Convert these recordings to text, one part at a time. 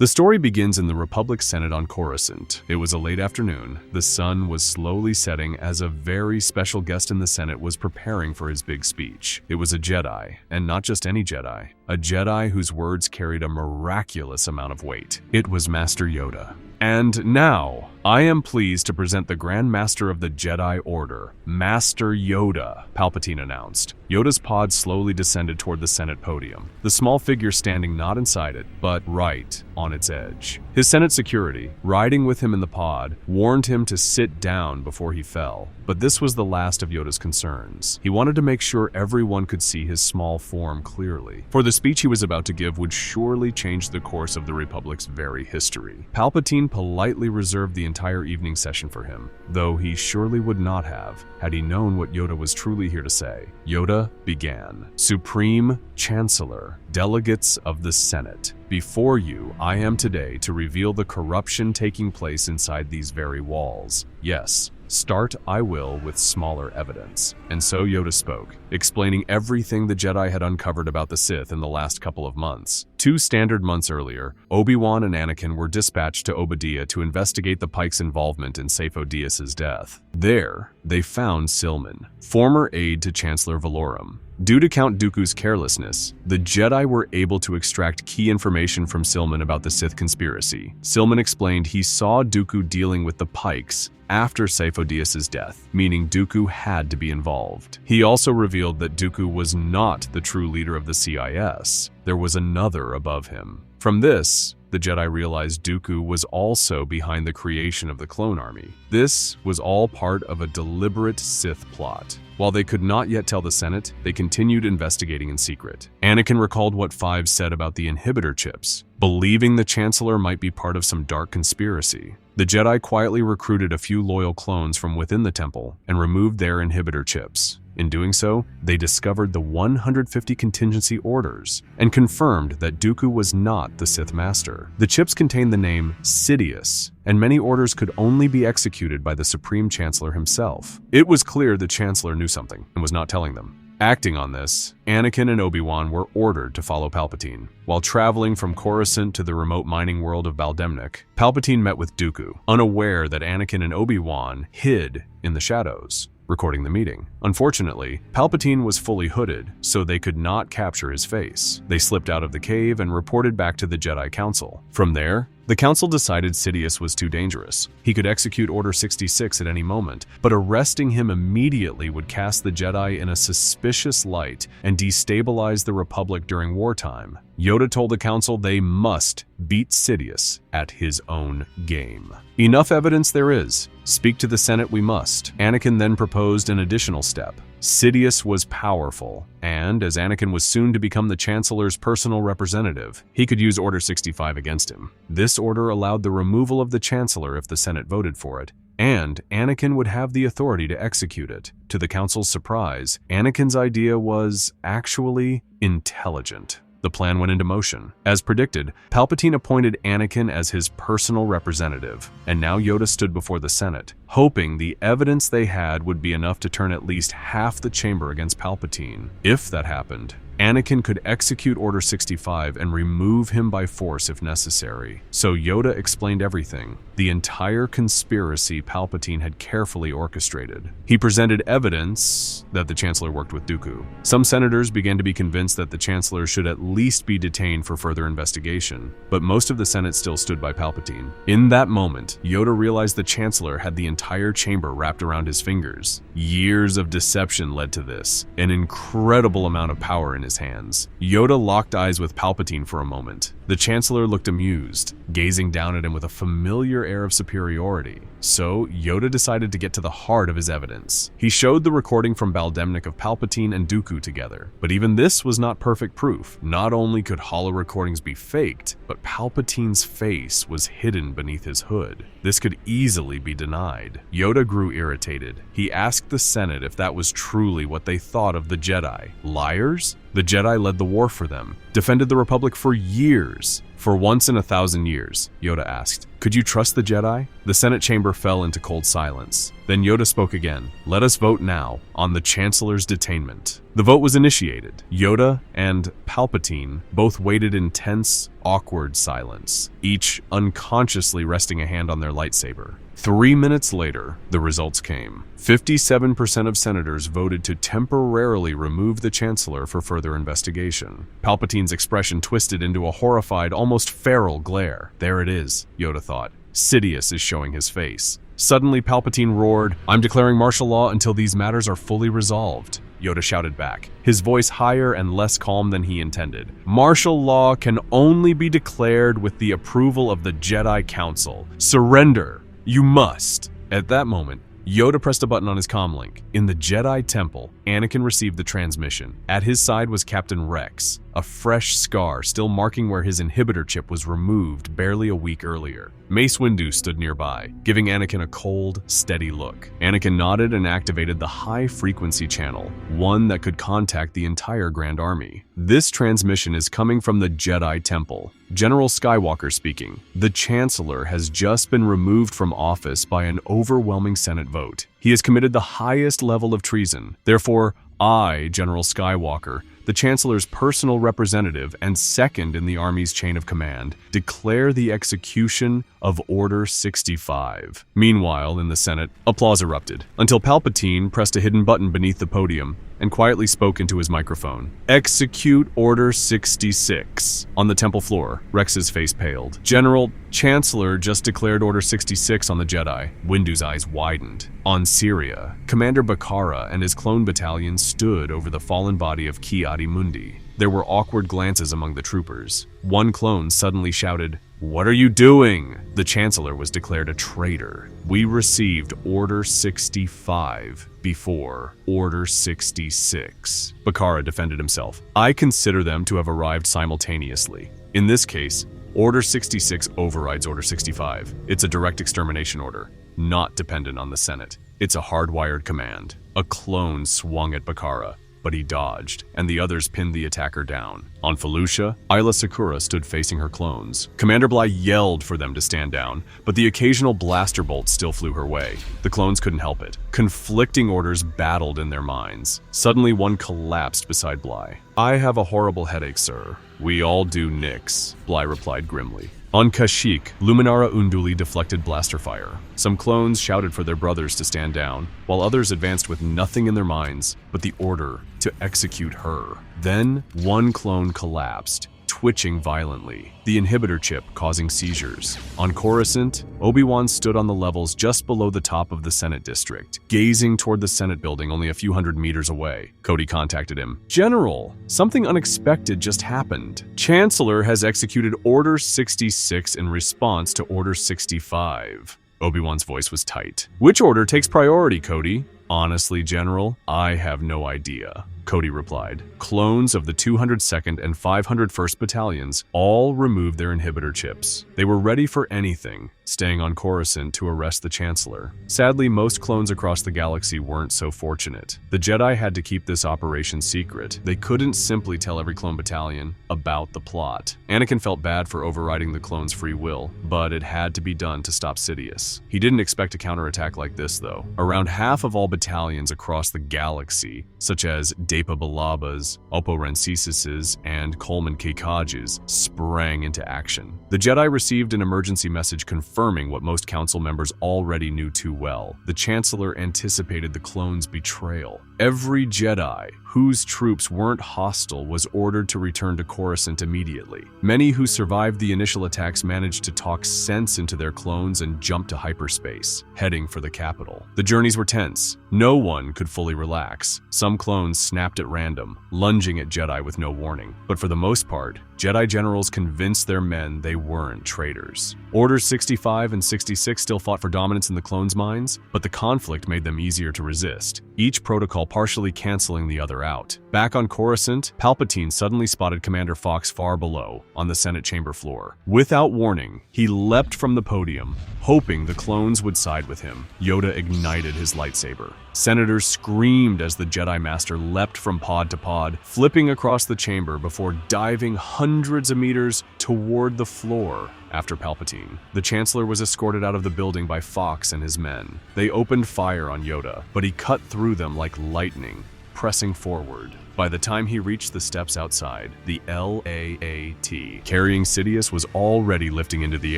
The story begins in the Republic Senate on Coruscant. It was a late afternoon. The sun was slowly setting as a very special guest in the Senate was preparing for his big speech. It was a Jedi, and not just any Jedi. A Jedi whose words carried a miraculous amount of weight. It was Master Yoda. And now, I am pleased to present the Grand Master of the Jedi Order, Master Yoda, Palpatine announced. Yoda's pod slowly descended toward the Senate podium, the small figure standing not inside it, but right on its edge. His Senate security, riding with him in the pod, warned him to sit down before he fell. But this was the last of Yoda's concerns. He wanted to make sure everyone could see his small form clearly, for the speech he was about to give would surely change the course of the Republic's very history. Palpatine politely reserved the entire evening session for him, though he surely would not have had he known what Yoda was truly here to say. Yoda began. Supreme Chancellor, delegates of the Senate, before you I am today to reveal the corruption taking place inside these very walls. Yes, start I will with smaller evidence. And so Yoda spoke, explaining everything the Jedi had uncovered about the Sith in the last couple of months. 2 standard months earlier, Obi-Wan and Anakin were dispatched to Obadiah to investigate the Pike's involvement in Sifo Dyas's death. There, they found Silman, former aide to Chancellor Valorum. Due to Count Dooku's carelessness, the Jedi were able to extract key information from Silman about the Sith conspiracy. Silman explained he saw Dooku dealing with the Pikes after Sifo Dyas's death, meaning Dooku had to be involved. He also revealed that Dooku was not the true leader of the CIS. There was another above him. From this, the Jedi realized Dooku was also behind the creation of the clone army. This was all part of a deliberate Sith plot. While they could not yet tell the Senate, they continued investigating in secret. Anakin recalled what Five said about the inhibitor chips, believing the Chancellor might be part of some dark conspiracy. The Jedi quietly recruited a few loyal clones from within the temple and removed their inhibitor chips. In doing so, they discovered the 150 contingency orders and confirmed that Dooku was not the Sith Master. The chips contained the name Sidious, and many orders could only be executed by the Supreme Chancellor himself. It was clear the Chancellor knew something and was not telling them. Acting on this, Anakin and Obi-Wan were ordered to follow Palpatine. While traveling from Coruscant to the remote mining world of Baldemnik, Palpatine met with Dooku, unaware that Anakin and Obi-Wan hid in the shadows, recording the meeting. Unfortunately, Palpatine was fully hooded, so they could not capture his face. They slipped out of the cave and reported back to the Jedi Council. From there, the Council decided Sidious was too dangerous. He could execute Order 66 at any moment, but arresting him immediately would cast the Jedi in a suspicious light and destabilize the Republic during wartime. Yoda told the Council they must beat Sidious at his own game. Enough evidence there is. Speak to the Senate we must. Anakin then proposed an additional step. Sidious was powerful, and as Anakin was soon to become the Chancellor's personal representative, he could use Order 65 against him. This order allowed the removal of the Chancellor if the Senate voted for it, and Anakin would have the authority to execute it. To the Council's surprise, Anakin's idea was actually intelligent. The plan went into motion. As predicted, Palpatine appointed Anakin as his personal representative, and now Yoda stood before the Senate, hoping the evidence they had would be enough to turn at least half the chamber against Palpatine. If that happened, Anakin could execute Order 65 and remove him by force if necessary. So Yoda explained everything, the entire conspiracy Palpatine had carefully orchestrated. He presented evidence that the Chancellor worked with Dooku. Some senators began to be convinced that the Chancellor should at least be detained for further investigation, but most of the Senate still stood by Palpatine. In that moment, Yoda realized the Chancellor had the entire chamber wrapped around his fingers. Years of deception led to this, an incredible amount of power in his hands. Yoda locked eyes with Palpatine for a moment. The Chancellor looked amused, gazing down at him with a familiar air of superiority. So Yoda decided to get to the heart of his evidence. He showed the recording from Baldemnik of Palpatine and Dooku together. But even this was not perfect proof. Not only could holo recordings be faked, but Palpatine's face was hidden beneath his hood. This could easily be denied. Yoda grew irritated. He asked the Senate if that was truly what they thought of the Jedi. Liars? The Jedi led the war for them, defended the Republic for years, For once in 1,000 years, Yoda asked, "Could you trust the Jedi?" The Senate chamber fell into cold silence. Then Yoda spoke again. "Let us vote now on the Chancellor's detainment." The vote was initiated. Yoda and Palpatine both waited in tense, awkward silence, each unconsciously resting a hand on their lightsaber. 3 minutes later, the results came. 57% of senators voted to temporarily remove the Chancellor for further investigation. Palpatine's expression twisted into a horrified, almost feral glare. There it is, Yoda thought. Sidious is showing his face. Suddenly, Palpatine roared, "I'm declaring martial law until these matters are fully resolved." Yoda shouted back, his voice higher and less calm than he intended. "Martial law can only be declared with the approval of the Jedi Council. Surrender! You must!" At that moment, Yoda pressed a button on his comlink. In the Jedi Temple, Anakin received the transmission. At his side was Captain Rex, a fresh scar still marking where his inhibitor chip was removed barely a week earlier. Mace Windu stood nearby, giving Anakin a cold, steady look. Anakin nodded and activated the high-frequency channel, one that could contact the entire Grand Army. "This transmission is coming from the Jedi Temple. General Skywalker speaking. The Chancellor has just been removed from office by an overwhelming Senate vote. He has committed the highest level of treason. Therefore, I, General Skywalker, the Chancellor's personal representative and second in the Army's chain of command, declare the execution of Order 65. Meanwhile, in the Senate, applause erupted, until Palpatine pressed a hidden button beneath the podium and quietly spoke into his microphone. "Execute Order 66. On the temple floor, Rex's face paled. "General, Chancellor just declared Order 66 on the Jedi." Windu's eyes widened. On Syria, Commander Bakara and his clone battalion stood over the fallen body of Ki-Adi-Mundi. There were awkward glances among the troopers. One clone suddenly shouted, "What are you doing?" The Chancellor was declared a traitor. "We received Order 65 before Order 66. Bakara defended himself. "I consider them to have arrived simultaneously. In this case, Order 66 overrides Order 65. It's a direct extermination order, not dependent on the Senate. It's a hardwired command." A clone swung at Bakara, but he dodged, and the others pinned the attacker down. On Felucia, Isla Sakura stood facing her clones. Commander Bly yelled for them to stand down, but the occasional blaster bolt still flew her way. The clones couldn't help it. Conflicting orders battled in their minds. Suddenly, one collapsed beside Bly. "I have a horrible headache, sir." "We all do, Nix," Bly replied grimly. On Kashyyyk, Luminara Unduli deflected blaster fire. Some clones shouted for their brothers to stand down, while others advanced with nothing in their minds but the order to execute her. Then, one clone collapsed, twitching violently, the inhibitor chip causing seizures. On Coruscant, Obi-Wan stood on the levels just below the top of the Senate district, gazing toward the Senate building only a few hundred meters away. Cody contacted him. "General, something unexpected just happened. Chancellor has executed Order 66 in response to Order 65. Obi-Wan's voice was tight. "Which order takes priority, Cody?" "Honestly, General, I have no idea," Cody replied. Clones of the 202nd and 501st Battalions all removed their inhibitor chips. They were ready for anything, staying on Coruscant to arrest the Chancellor. Sadly, most clones across the galaxy weren't so fortunate. The Jedi had to keep this operation secret. They couldn't simply tell every clone battalion about the plot. Anakin felt bad for overriding the clones' free will, but it had to be done to stop Sidious. He didn't expect a counterattack like this, though. Around half of all battalions across the galaxy, such as Depa Balabas, Oppo Rancises, and Coleman Kekages, sprang into action. The Jedi received an emergency message confirming what most council members already knew too well. The Chancellor anticipated the clones' betrayal. Every Jedi whose troops weren't hostile was ordered to return to Coruscant immediately. Many who survived the initial attacks managed to talk sense into their clones and jump to hyperspace, heading for the capital. The journeys were tense. No one could fully relax. Some clones snapped at random, lunging at Jedi with no warning. But for the most part, Jedi generals convinced their men they weren't traitors. Orders 65 and 66 still fought for dominance in the clones' minds, but the conflict made them easier to resist, each protocol partially canceling the other out. Back on Coruscant, Palpatine suddenly spotted Commander Fox far below, on the Senate chamber floor. Without warning, he leapt from the podium, hoping the clones would side with him. Yoda ignited his lightsaber. Senators screamed as the Jedi Master leapt from pod to pod, flipping across the chamber before diving hundreds of meters toward the floor after Palpatine. The Chancellor was escorted out of the building by Fox and his men. They opened fire on Yoda, but he cut through them like lightning, pressing forward. By the time he reached the steps outside, the LAAT carrying Sidious was already lifting into the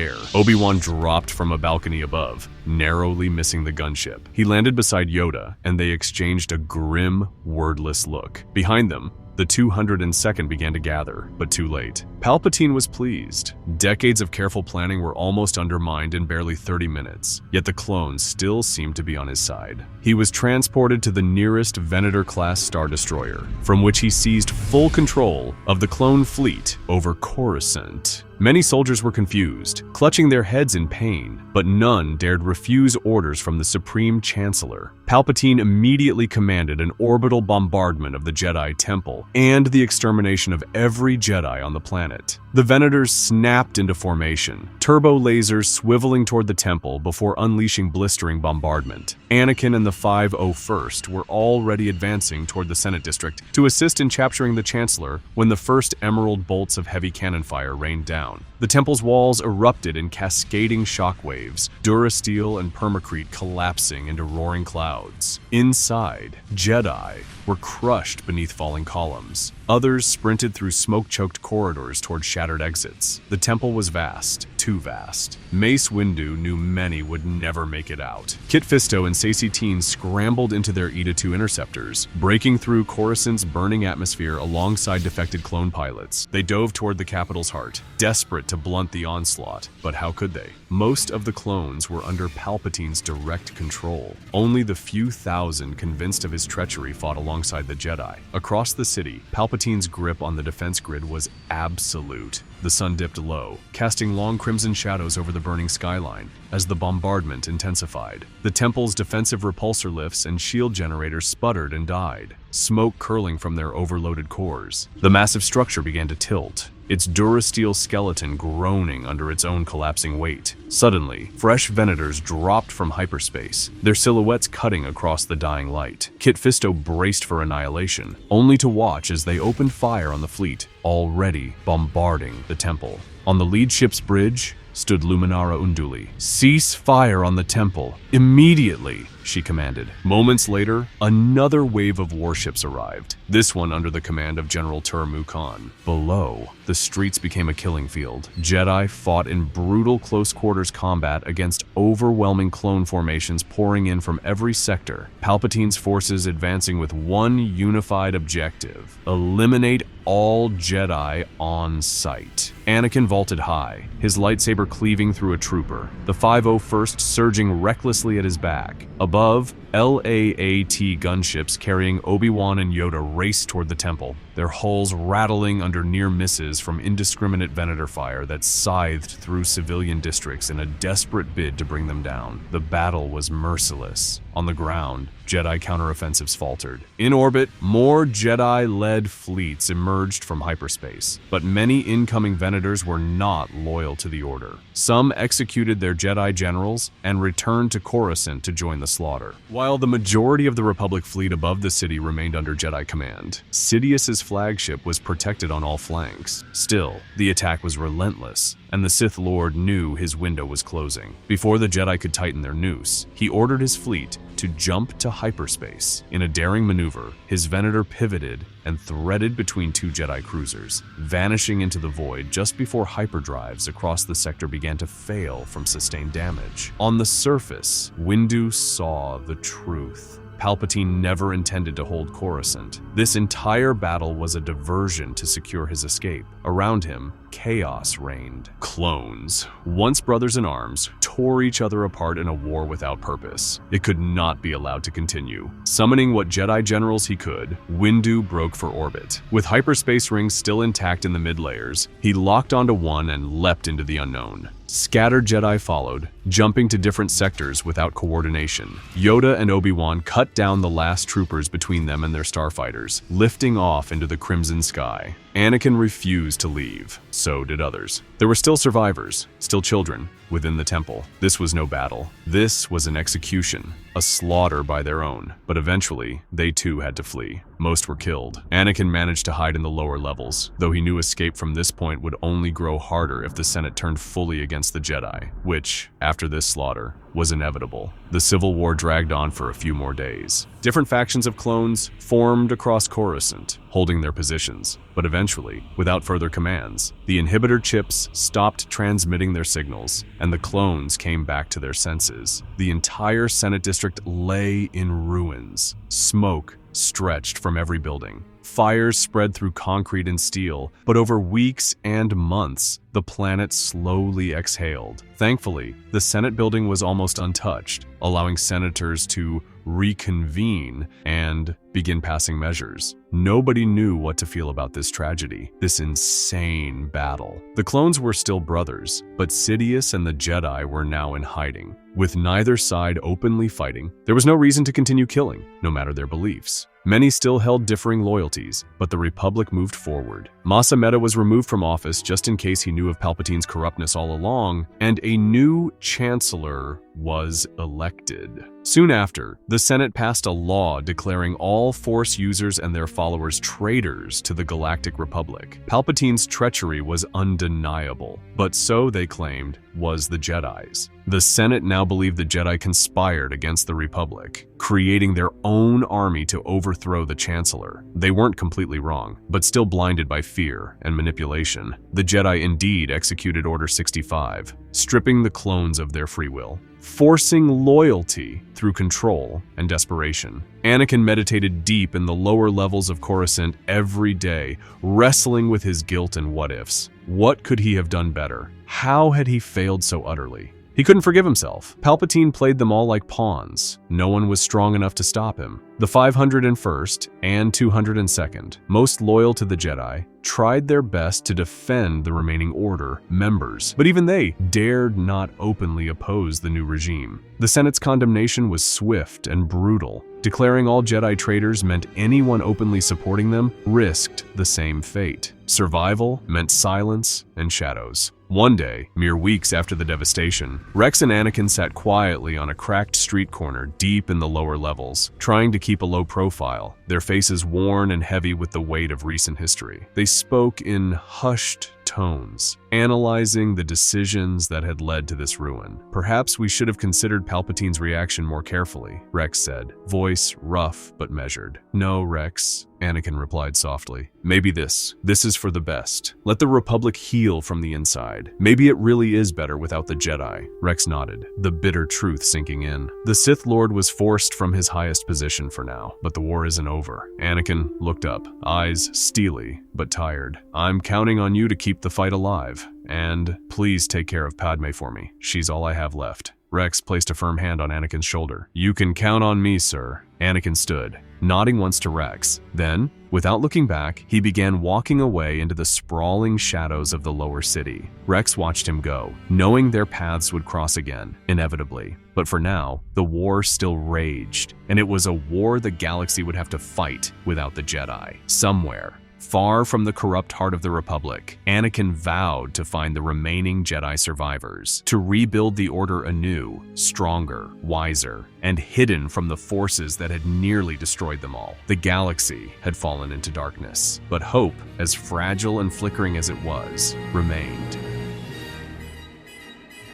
air. Obi-Wan dropped from a balcony above, narrowly missing the gunship. He landed beside Yoda, and they exchanged a grim, wordless look. Behind them, the 202nd began to gather, but too late. Palpatine was pleased. Decades of careful planning were almost undermined in barely 30 minutes, yet the clones still seemed to be on his side. He was transported to the nearest Venator-class Star Destroyer, from which he seized full control of the clone fleet over Coruscant. Many soldiers were confused, clutching their heads in pain, but none dared refuse orders from the Supreme Chancellor. Palpatine immediately commanded an orbital bombardment of the Jedi Temple and the extermination of every Jedi on the planet. The Venators snapped into formation, turbo lasers swiveling toward the temple before unleashing blistering bombardment. Anakin and the 501st were already advancing toward the Senate District to assist in capturing the Chancellor when the first emerald bolts of heavy cannon fire rained down. The temple's walls erupted in cascading shockwaves, durasteel and permacrete collapsing into roaring clouds. Inside, Jedi were crushed beneath falling columns. Others sprinted through smoke-choked corridors toward shattered exits. The temple was vast, too vast. Mace Windu knew many would never make it out. Kit Fisto and Saesee Tiin scrambled into their Eta II interceptors, breaking through Coruscant's burning atmosphere alongside defected clone pilots. They dove toward the capital's heart, desperate to blunt the onslaught. But how could they? Most of the clones were under Palpatine's direct control. Only the few thousand convinced of his treachery fought alongside the Jedi. Across the city, Palpatine's grip on the defense grid was absolute. The sun dipped low, casting long crimson shadows over the burning skyline as the bombardment intensified. The temple's defensive repulsor lifts and shield generators sputtered and died, smoke curling from their overloaded cores. The massive structure began to tilt, its durasteel skeleton groaning under its own collapsing weight. Suddenly, fresh Venators dropped from hyperspace, their silhouettes cutting across the dying light. Kit Fisto braced for annihilation, only to watch as they opened fire on the fleet, already bombarding the temple. On the lead ship's bridge stood Luminara Unduli. "Cease fire on the temple, immediately," she commanded. Moments later, another wave of warships arrived, this one under the command of General Tur-Mu Khan. Below, the streets became a killing field. Jedi fought in brutal close-quarters combat against overwhelming clone formations pouring in from every sector. Palpatine's forces advancing with one unified objective: eliminate all Jedi on sight. Anakin vaulted high, his lightsaber cleaving through a trooper, the 501st surging recklessly at his back. Above, LAAT gunships carrying Obi-Wan and Yoda raced toward the temple, their hulls rattling under near misses from indiscriminate Venator fire that scythed through civilian districts in a desperate bid to bring them down. The battle was merciless. On the ground, Jedi counteroffensives faltered. In orbit, more Jedi-led fleets emerged from hyperspace, but many incoming Venators were not loyal to the Order. Some executed their Jedi generals and returned to Coruscant to join the slaughter. While the majority of the Republic fleet above the city remained under Jedi command, Sidious's flagship was protected on all flanks. Still, the attack was relentless, and the Sith Lord knew his window was closing. Before the Jedi could tighten their noose, he ordered his fleet to jump to hyperspace. In a daring maneuver, his Venator pivoted and threaded between two Jedi cruisers, vanishing into the void just before hyperdrives across the sector began to fail from sustained damage. On the surface, Windu saw the truth. Palpatine never intended to hold Coruscant. This entire battle was a diversion to secure his escape. Around him, chaos reigned. Clones, once brothers in arms, tore each other apart in a war without purpose. It could not be allowed to continue. Summoning what Jedi generals he could, Windu broke for orbit. With hyperspace rings still intact in the mid-layers, he locked onto one and leapt into the unknown. Scattered Jedi followed, jumping to different sectors without coordination. Yoda and Obi-Wan cut down the last troopers between them and their starfighters, lifting off into the crimson sky. Anakin refused to leave. So did others. There were still survivors, still children, within the temple. This was no battle. This was an execution, a slaughter by their own. But eventually, they too had to flee. Most were killed. Anakin managed to hide in the lower levels, though he knew escape from this point would only grow harder if the Senate turned fully against the Jedi, which, after this slaughter, was inevitable. The Civil War dragged on for a few more days. Different factions of clones formed across Coruscant, holding their positions. But eventually, without further commands, the inhibitor chips stopped transmitting their signals, and the clones came back to their senses. The entire Senate district lay in ruins. Smoke stretched from every building. Fires spread through concrete and steel, but over weeks and months, the planet slowly exhaled. Thankfully, the Senate building was almost untouched, allowing senators to reconvene and begin passing measures. Nobody knew what to feel about this tragedy, this insane battle. The clones were still brothers, but Sidious and the Jedi were now in hiding. With neither side openly fighting, there was no reason to continue killing, no matter their beliefs. Many still held differing loyalties, but the Republic moved forward. Mas Amedda was removed from office just in case he knew of Palpatine's corruptness all along, and a new chancellor was elected. Soon after, the Senate passed a law declaring all Force users and their followers traitors to the Galactic Republic. Palpatine's treachery was undeniable, but so, they claimed, was the Jedi's. The Senate now believed the Jedi conspired against the Republic, creating their own army to overthrow the Chancellor. They weren't completely wrong, but still blinded by fear and manipulation. The Jedi indeed executed Order 65, stripping the clones of their free will, forcing loyalty through control and desperation. Anakin meditated deep in the lower levels of Coruscant every day, wrestling with his guilt and what-ifs. What could he have done better? How had he failed so utterly? He couldn't forgive himself. Palpatine played them all like pawns. No one was strong enough to stop him. The 501st and 202nd, most loyal to the Jedi, tried their best to defend the remaining Order members, but even they dared not openly oppose the new regime. The Senate's condemnation was swift and brutal. Declaring all Jedi traitors meant anyone openly supporting them risked the same fate. Survival meant silence and shadows. One day, mere weeks after the devastation, Rex and Anakin sat quietly on a cracked street corner deep in the lower levels, trying to keep a low profile, their faces worn and heavy with the weight of recent history. They spoke in hushed tones, analyzing the decisions that had led to this ruin. "Perhaps we should have considered Palpatine's reaction more carefully," Rex said, voice rough but measured. "No, Rex," Anakin replied softly. "Maybe this is for the best. Let the Republic heal from the inside. Maybe it really is better without the Jedi." Rex nodded, the bitter truth sinking in. The Sith Lord was forced from his highest position for now, but the war isn't over. Anakin looked up, eyes steely but tired. "I'm counting on you to keep the fight alive. And please take care of Padme for me. She's all I have left." Rex placed a firm hand on Anakin's shoulder. "You can count on me, sir." Anakin stood, nodding once to Rex. Then, without looking back, he began walking away into the sprawling shadows of the lower city. Rex watched him go, knowing their paths would cross again, inevitably. But for now, the war still raged, and it was a war the galaxy would have to fight without the Jedi. Somewhere, far from the corrupt heart of the Republic, Anakin vowed to find the remaining Jedi survivors, to rebuild the Order anew, stronger, wiser, and hidden from the forces that had nearly destroyed them all. The galaxy had fallen into darkness, but hope, as fragile and flickering as it was, remained.